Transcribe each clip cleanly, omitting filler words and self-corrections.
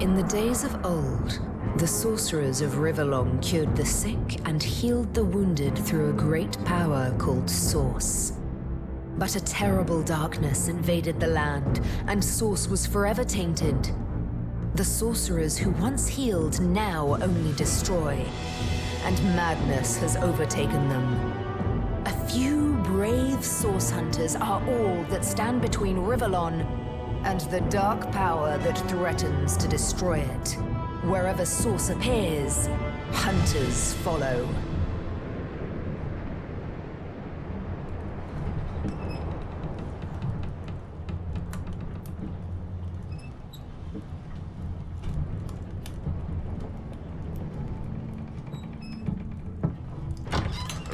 In the days of old, the sorcerers of Riverlong cured the sick and healed the wounded through a great power called Source. But a terrible darkness invaded the land, and Source was forever tainted. The sorcerers who once healed now only destroy, and madness has overtaken them. A few brave Source hunters are all that stand between Riverlon and the dark power that threatens to destroy it. Wherever Source appears, hunters follow.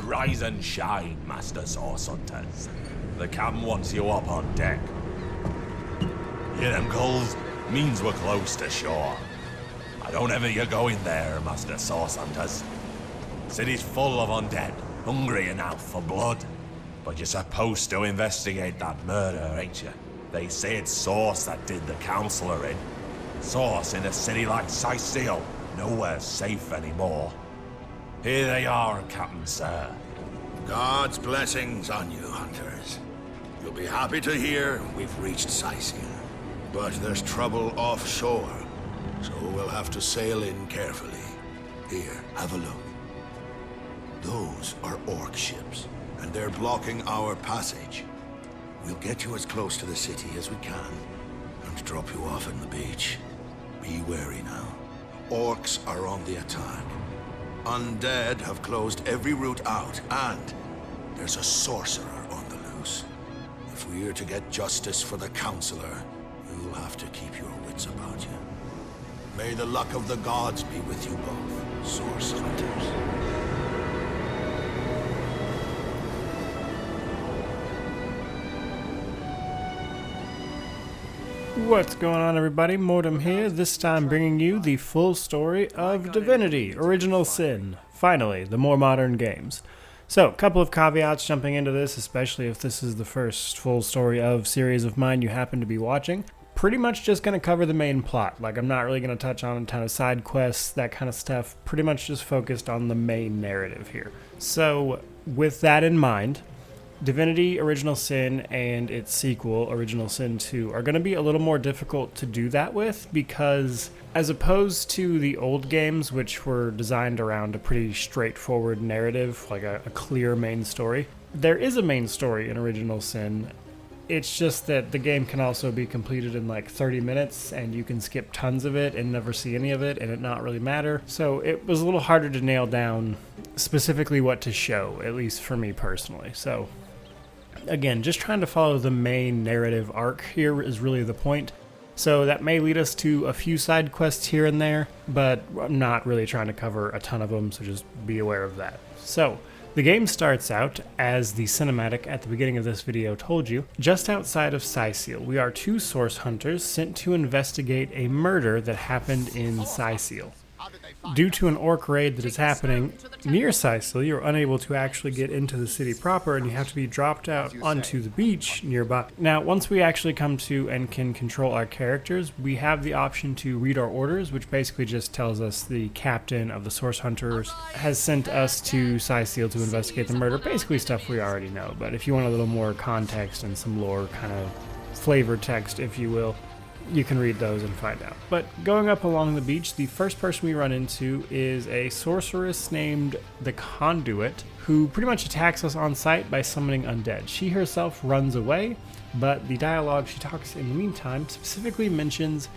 Rise and shine, Master Source Hunters. The captain wants you up on deck. Hear them gulls? Means we're close to shore. I don't ever you go in there, Master Source Hunters. City's full of undead, hungry enough for blood. But you're supposed to investigate that murder, ain't you? They say it's Source that did the Counselor in. Source in a city like Cyseal, nowhere safe anymore. Here they are, Captain Sir. God's blessings on you, hunters. You'll be happy to hear we've reached Cyseal. But there's trouble offshore, so we'll have to sail in carefully. Here, have a look. Those are Orc ships, and they're blocking our passage. We'll get you as close to the city as we can, and drop you off on the beach. Be wary now. Orcs are on the attack. Undead have closed every route out, and there's a sorcerer on the loose. If we're to get justice for the Counselor, you'll have to keep your wits about you. May the luck of the gods be with you both, Source Hunters. What's going on, everybody? Mortem here, this time bringing you the full story of Divinity, Original Sin. Finally, the more modern games. So, a couple of caveats jumping into this, especially if this is the first full story of series of mine you happen to be watching. Pretty much just going to cover the main plot. Like, I'm not really going to touch on a ton of side quests, that kind of stuff. Pretty much just focused on the main narrative here. So, with that in mind, Divinity, Original Sin, and its sequel, Original Sin 2, are going to be a little more difficult to do that with because, as opposed to the old games, which were designed around a pretty straightforward narrative, like a clear main story, there is a main story in Original Sin. It's just that the game can also be completed in like 30 minutes, and you can skip tons of it and never see any of it, and it not really matter. So it was a little harder to nail down specifically what to show, at least for me personally. So again, just trying to follow the main narrative arc here is really the point. So that may lead us to a few side quests here and there, but I'm not really trying to cover a ton of them, so just be aware of that. So, the game starts out, as the cinematic at the beginning of this video told you, just outside of Cyseal. We are two Source Hunters sent to investigate a murder that happened in Cyseal. Due to an Orc Raid that is happening near Cyseal, you're unable to actually get into the city proper, and you have to be dropped out onto the beach nearby. Now, once we actually come to and can control our characters, we have the option to read our orders, which basically just tells us the captain of the Source Hunters has sent us to Cyseal to investigate the murder. Basically stuff we already know, but if you want a little more context and some lore kind of flavor text, if you will, you can read those and find out. But going up along the beach, the first person we run into is a sorceress named the Conduit, who pretty much attacks us on sight by summoning undead. She herself runs away, but the dialogue she talks in the meantime specifically mentions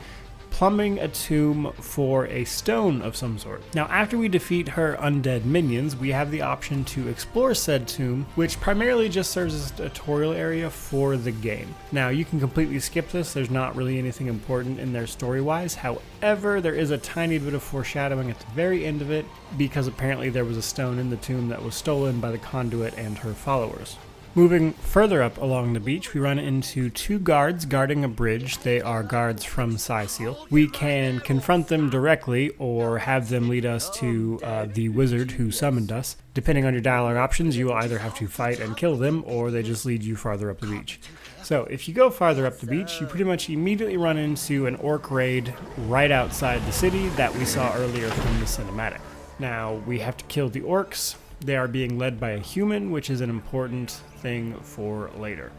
plumbing a tomb for a stone of some sort. Now, after we defeat her undead minions, we have the option to explore said tomb, which primarily just serves as a tutorial area for the game. Now, you can completely skip this. There's not really anything important in there story-wise. However, there is a tiny bit of foreshadowing at the very end of it, because apparently there was a stone in the tomb that was stolen by the Conduit and her followers. Moving further up along the beach, we run into two guards guarding a bridge. They are guards from Cyseal. We can confront them directly or have them lead us to the wizard who summoned us. Depending on your dialogue options, you will either have to fight and kill them, or they just lead you farther up the beach. So if you go farther up the beach, you pretty much immediately run into an Orc Raid right outside the city that we saw earlier from the cinematic. Now, we have to kill the orcs. They are being led by a human, which is an important thing for later.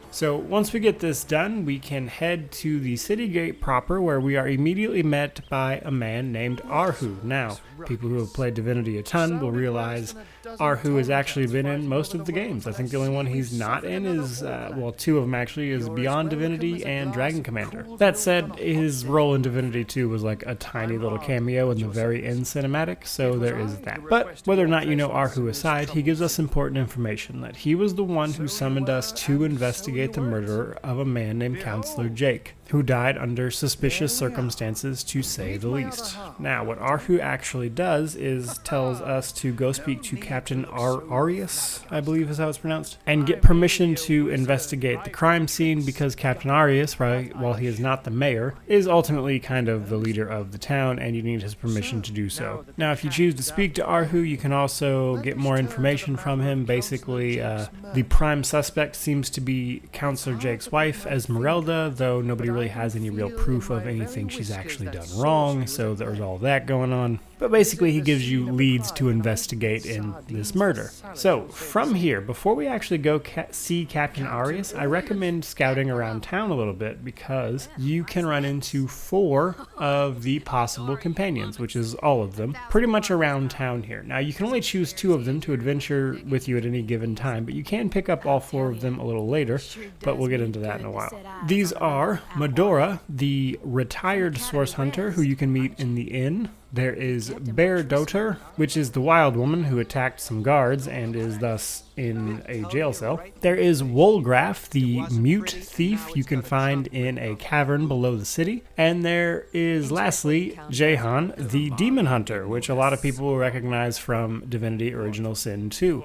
So once we get this done, we can head to the city gate proper, where we are immediately met by a man named Arhu. Now, people who have played Divinity a ton will realize Arhu has actually been in most of the games. I think the only one he's not in is, well, two of them actually, is Beyond Divinity and Dragon Commander. That said, his role in Divinity 2 was like a tiny little cameo in the very end cinematic, so there is that. But whether or not you know Arhu aside, he gives us important information that he was the one who summoned us to investigate the murder of a man named Counselor Jake, who died under suspicious circumstances, to say the least. Now, what Arhu actually does is tells us to go speak to Captain Arias, I believe is how it's pronounced, and get permission to investigate the crime scene, because Captain Arias, right, while he is not the mayor, is ultimately kind of the leader of the town, and you need his permission to do so. Now, if you choose to speak to Arhu, you can also get more information from him. Basically, the prime suspect seems to be Counselor Jake's wife, Esmeralda, though nobody really has any real proof of anything she's actually done wrong, so there's all that going on. But basically, he gives you leads to investigate in this murder. So, from here, before we actually go see Captain Arias, I recommend scouting around town a little bit, because you can run into 4 of the possible companions, which is all of them, pretty much around town here. Now, you can only choose 2 of them to adventure with you at any given time, but you can pick up all 4 of them a little later, but we'll get into that in a while. These are Medora, the retired source hunter who you can meet in the inn. There is Bear Doter, which is the wild woman who attacked some guards and is thus in a jail cell. There is Wolgraf, the mute thief you can find in a cavern below the city. And there is, lastly, Jhon, the demon hunter, which a lot of people will recognize from Divinity Original Sin 2.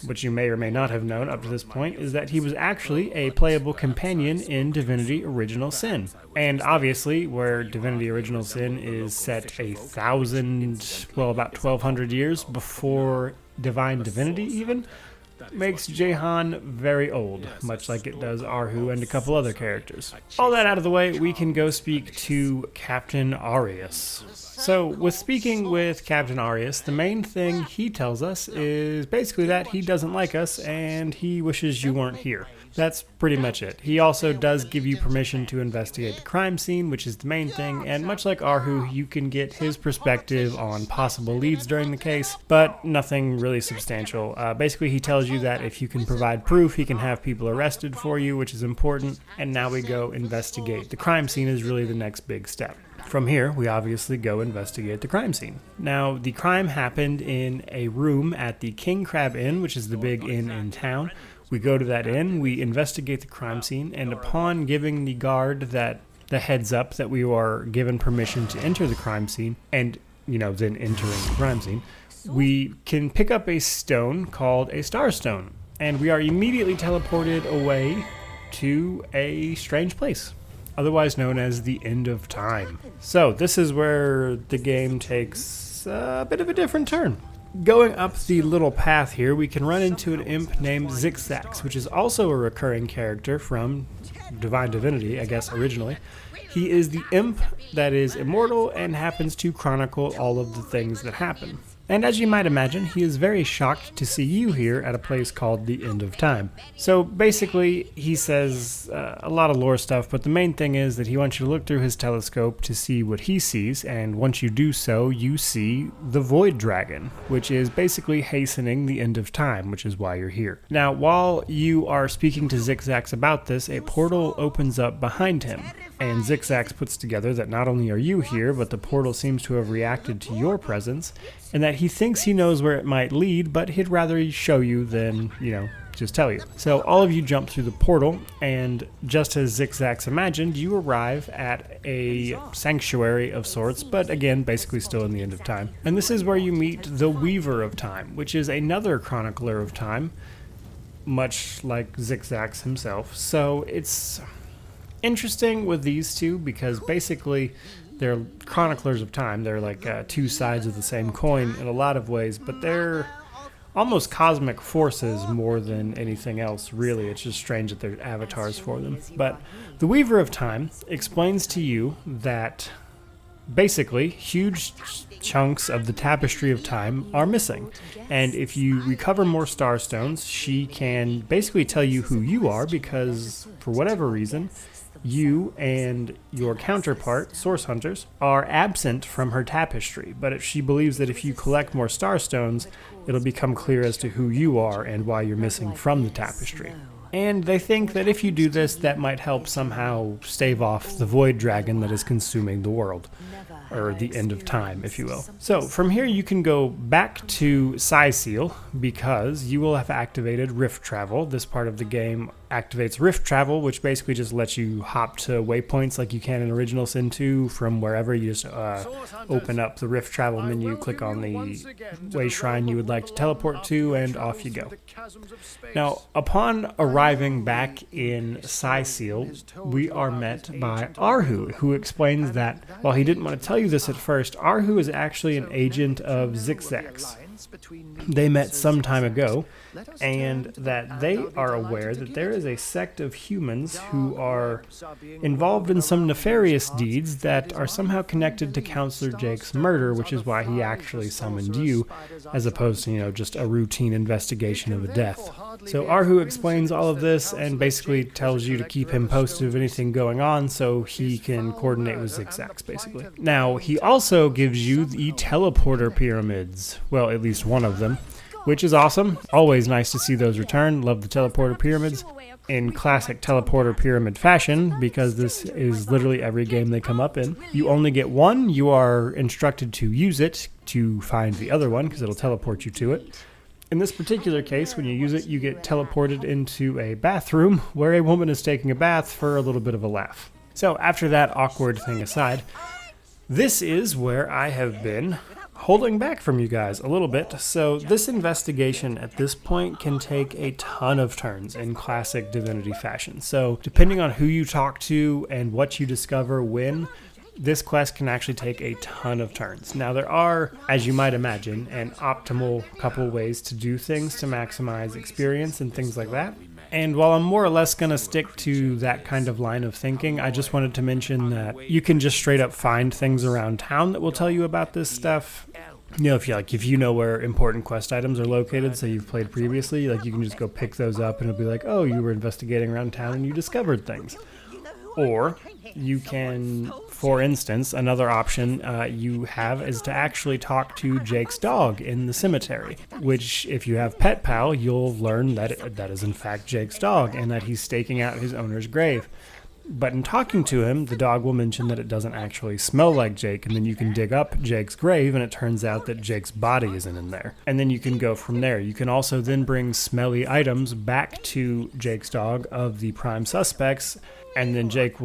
What you may or may not have known up to this point is that he was actually a playable companion in Divinity Original Sin. And obviously, where Divinity Original Sin is set about 1,200 years before Divine Divinity even, makes Jhon very old, much like it does Arhu and a couple other characters. All that out of the way, we can go speak to Captain Arias. So, with speaking with Captain Arias, the main thing he tells us is basically that he doesn't like us and he wishes you weren't here. That's pretty much it. He also does give you permission to investigate the crime scene, which is the main thing, and much like Arhu, you can get his perspective on possible leads during the case, but nothing really substantial. Basically, he tells you that if you can provide proof, he can have people arrested for you, which is important, and now we go investigate. The crime scene is really the next big step. From here, we obviously go investigate the crime scene. Now, the crime happened in a room at the King Crab Inn, which is the big inn in town. We go to that inn, we investigate the crime scene, and upon giving the guard the heads up that we are given permission to enter the crime scene, and, then entering the crime scene, we can pick up a stone called a Starstone, and we are immediately teleported away to a strange place, otherwise known as the End of Time. So, this is where the game takes a bit of a different turn. Going up the little path here, we can run into an imp named Zixzax, which is also a recurring character from Divine Divinity, I guess, originally. He is the imp that is immortal and happens to chronicle all of the things that happen. And as you might imagine, he is very shocked to see you here at a place called the End of Time. So basically, he says a lot of lore stuff, but the main thing is that he wants you to look through his telescope to see what he sees, and once you do so, you see the Void Dragon, which is basically hastening the end of time, which is why you're here. Now, while you are speaking to Zixzax about this, a portal opens up behind him, and Zixzax puts together that not only are you here, but the portal seems to have reacted to your presence, and that he thinks he knows where it might lead, but he'd rather show you than, just tell you. So all of you jump through the portal, and just as Zixzax imagined, you arrive at a sanctuary of sorts, but again, basically still in the End of Time. And this is where you meet the Weaver of Time, which is another chronicler of time, much like Zigzags himself. So it's interesting with these two because basically they're chroniclers of time. They're like two sides of the same coin in a lot of ways, but they're almost cosmic forces more than anything else, really. It's just strange that they're avatars for them. But the Weaver of Time explains to you that basically huge chunks of the tapestry of time are missing. And if you recover more starstones, she can basically tell you who you are because, for whatever reason, you and your counterpart, Source Hunters, are absent from her tapestry. But she believes that if you collect more starstones, it'll become clear as to who you are and why you're missing from the tapestry. And they think that if you do this, that might help somehow stave off the void dragon that is consuming the world. Or the end of time, if you will. So from here you can go back to Cyseal because you will have activated Rift Travel. This part of the game activates Rift Travel, which basically just lets you hop to waypoints like you can in Original Sin 2 from wherever. You just open up the Rift Travel menu, click on the way shrine you would like to teleport to, and off you go. Now, upon arriving back in Cyseal, we are met by Arhu, who explains that while he didn't want to tell you this at first, Arhu is actually an agent of Zigzags. They met some time ago, and that they are aware that there is a sect of humans who are involved in some nefarious deeds that are somehow connected to Counselor Jake's murder, which is why he actually summoned you, as opposed to, just a routine investigation of a death. So Arhu explains all of this and basically tells you to keep him posted of anything going on so he can coordinate with Zigzags, basically. Now, he also gives you the teleporter pyramids. Well, at least one of them, which is awesome. Always nice to see those return. Love the teleporter pyramids in classic teleporter pyramid fashion, because this is literally every game they come up in. You only get one. You are instructed to use it to find the other one because it'll teleport you to it. In this particular case, when you use it, you get teleported into a bathroom where a woman is taking a bath for a little bit of a laugh. So after that awkward thing aside, this is where I have been holding back from you guys a little bit. So this investigation at this point can take a ton of turns in classic Divinity fashion. So depending on who you talk to and what you discover when, this quest can actually take a ton of turns. Now there are, as you might imagine, an optimal couple ways to do things to maximize experience and things like that. And while I'm more or less going to stick to that kind of line of thinking, I just wanted to mention that you can just straight up find things around town that will tell you about this stuff. If you know where important quest items are located, so you've played previously, you can just go pick those up and it'll be like, oh, you were investigating around town and you discovered things. Or you can, for instance, another option you have is to actually talk to Jake's dog in the cemetery, which if you have Pet Pal, you'll learn that that is in fact Jake's dog and that he's staking out his owner's grave. But in talking to him, the dog will mention that it doesn't actually smell like Jake, and then you can dig up Jake's grave, and it turns out that Jake's body isn't in there. And then you can go from there. You can also then bring smelly items back to Jake's dog of the prime suspects, and then Jake's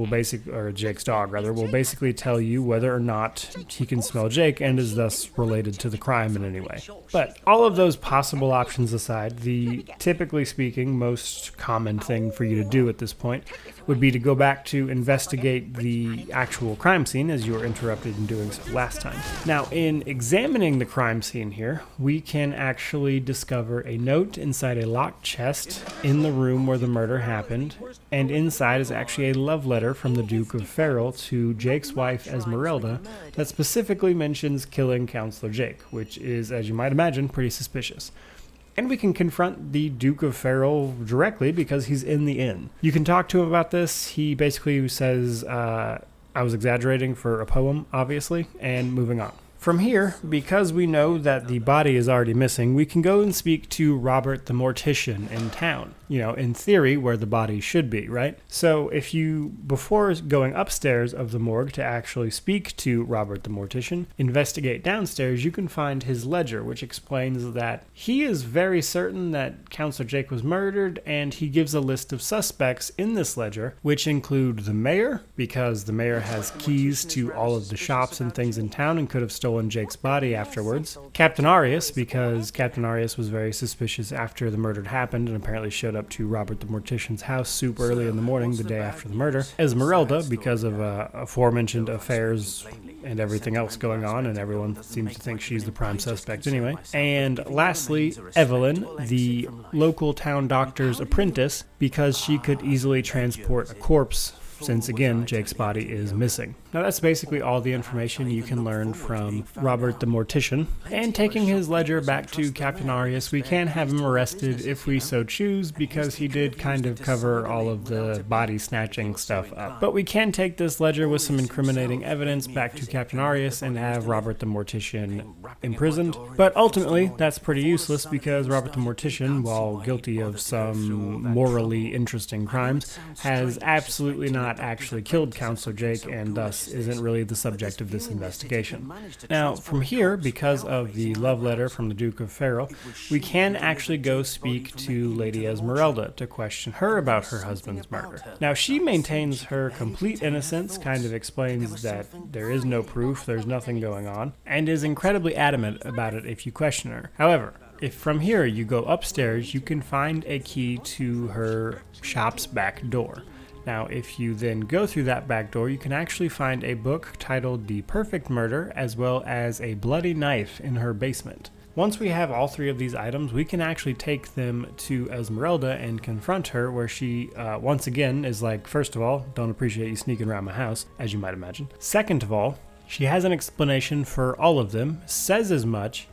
dog will basically tell you whether or not he can smell Jake and is thus related to the crime in any way. But all of those possible options aside, the typically speaking most common thing for you to do at this point would be to go back to investigate the actual crime scene, as you were interrupted in doing so last time. Now, in examining the crime scene here, we can actually discover a note inside a locked chest in the room where the murder happened, and inside is actually a love letter from the Duke of Ferrell to Jake's wife Esmeralda that specifically mentions killing Counselor Jake, which is, as you might imagine, pretty suspicious. And we can confront the Duke of Ferrell directly because he's in the inn. You can talk to him about this. He basically says, I was exaggerating for a poem, obviously, and moving on. From here, because we know that the body is already missing, we can go and speak to Robert the Mortician in town. in theory, where the body should be, right? So if you, before going upstairs of the morgue to actually speak to Robert the Mortician, investigate downstairs, you can find his ledger, which explains that he is very certain that Counselor Jake was murdered, and he gives a list of suspects in this ledger, which include the mayor, because the mayor has keys to all of the shops and things in town and could have stolen Jake's body afterwards. Captain Arias, because Captain Arias was very suspicious after the murder happened and apparently showed up to Robert the Mortician's house super early in the morning the day after the murder. Esmeralda, because of aforementioned affairs and everything else going on, and everyone seems to think she's the prime suspect anyway. And lastly, Evelyn, the local town doctor's apprentice, because she could easily transport a corpse, since again, Jake's body is missing. Now that's basically all the information you can learn from Robert the Mortician. And taking his ledger back to Captain Arias, we can have him arrested if we so choose, because he did kind of cover all of the body snatching stuff up. But we can take this ledger with some incriminating evidence back to Captain Arias and have Robert the Mortician imprisoned. But ultimately, that's pretty useless, because Robert the Mortician, while guilty of some morally interesting crimes, has absolutely not actually killed Counselor Jake, and thus isn't really the subject of this investigation. Now, from here, because of the love letter from the Duke of Ferrell, we can actually go speak to Lady Esmeralda to question her about her husband's murder. Now, she maintains her complete innocence, kind of explains that there is no proof, there's nothing going on, and is incredibly adamant about it if you question her. However, if from here you go upstairs, you can find a key to her shop's back door. Now, if you then go through that back door, you can actually find a book titled The Perfect Murder, as well as a bloody knife in her basement. Once we have all three of these items, we can actually take them to Esmeralda and confront her, where she, once again, is like, first of all, don't appreciate you sneaking around my house, as you might imagine. Second of all, she has an explanation for all of them, says as much,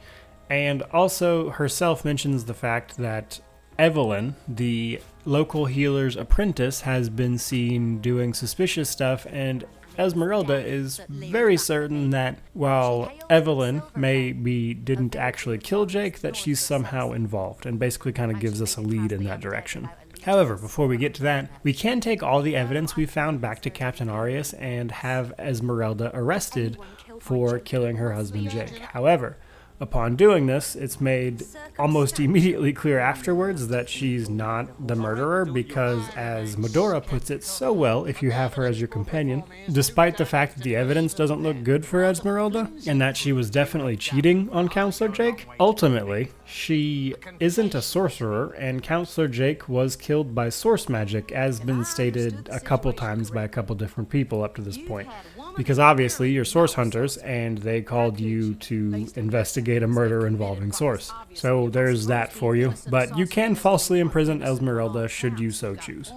and also herself mentions the fact that Evelyn, the local healer's apprentice, has been seen doing suspicious stuff, and Esmeralda is very certain that while Evelyn didn't actually kill Jake, that she's somehow involved, and basically kind of gives us a lead in that direction. However, before we get to that, we can take all the evidence we found back to Captain Arias and have Esmeralda arrested for killing her husband Jake. However, upon doing this, it's made almost immediately clear afterwards that she's not the murderer, because, as Medora puts it so well if you have her as your companion, despite the fact that the evidence doesn't look good for Esmeralda, and that she was definitely cheating on Counselor Jake, ultimately, she isn't a sorcerer, and Counselor Jake was killed by source magic, as been stated a couple times by a couple different people up to this point. Because obviously you're source hunters, and they called you to investigate a murder involving source. So there's that for you, but you can falsely imprison Esmeralda should you so choose.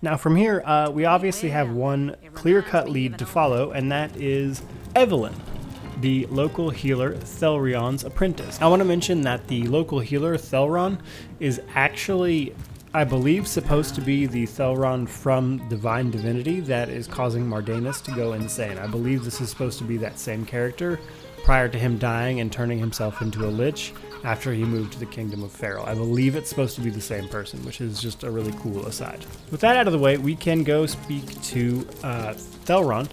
Now from here, we obviously have one clear-cut lead to follow, and that is Evelyn, the local healer Thelrion's apprentice. I want to mention that the local healer Thelron is actually, I believe, supposed to be the Thelron from Divine Divinity that is causing Mardanus to go insane. I believe this is supposed to be that same character prior to him dying and turning himself into a lich after he moved to the Kingdom of Ferrell. I believe it's supposed to be the same person, which is just a really cool aside. With that out of the way, we can go speak to Thelron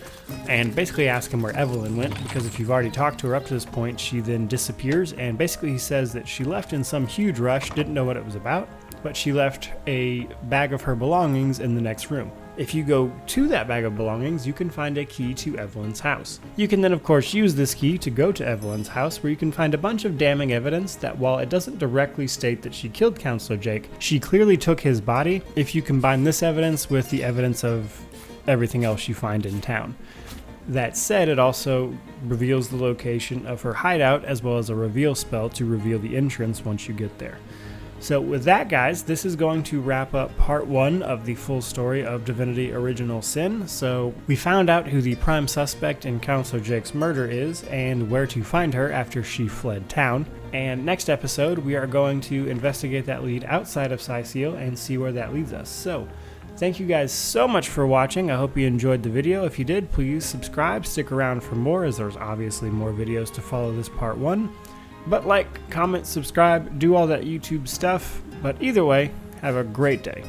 and basically ask him where Evelyn went, because if you've already talked to her up to this point, she then disappears, and basically he says that she left in some huge rush, didn't know what it was about, but she left a bag of her belongings in the next room. If you go to that bag of belongings, you can find a key to Evelyn's house. You can then, of course, use this key to go to Evelyn's house, where you can find a bunch of damning evidence that, while it doesn't directly state that she killed Counselor Jake, she clearly took his body if you combine this evidence with the evidence of everything else you find in town. That said, it also reveals the location of her hideout, as well as a reveal spell to reveal the entrance once you get there. So with that, guys, this is going to wrap up part 1 of the full story of Divinity Original Sin. So we found out who the prime suspect in Counselor Jake's murder is, and where to find her after she fled town. And next episode, we are going to investigate that lead outside of Cyseal and see where that leads us. So thank you guys so much for watching. I hope you enjoyed the video. If you did, please subscribe, stick around for more, as there's obviously more videos to follow this part 1. But like, comment, subscribe, do all that YouTube stuff. But either way, Have a great day.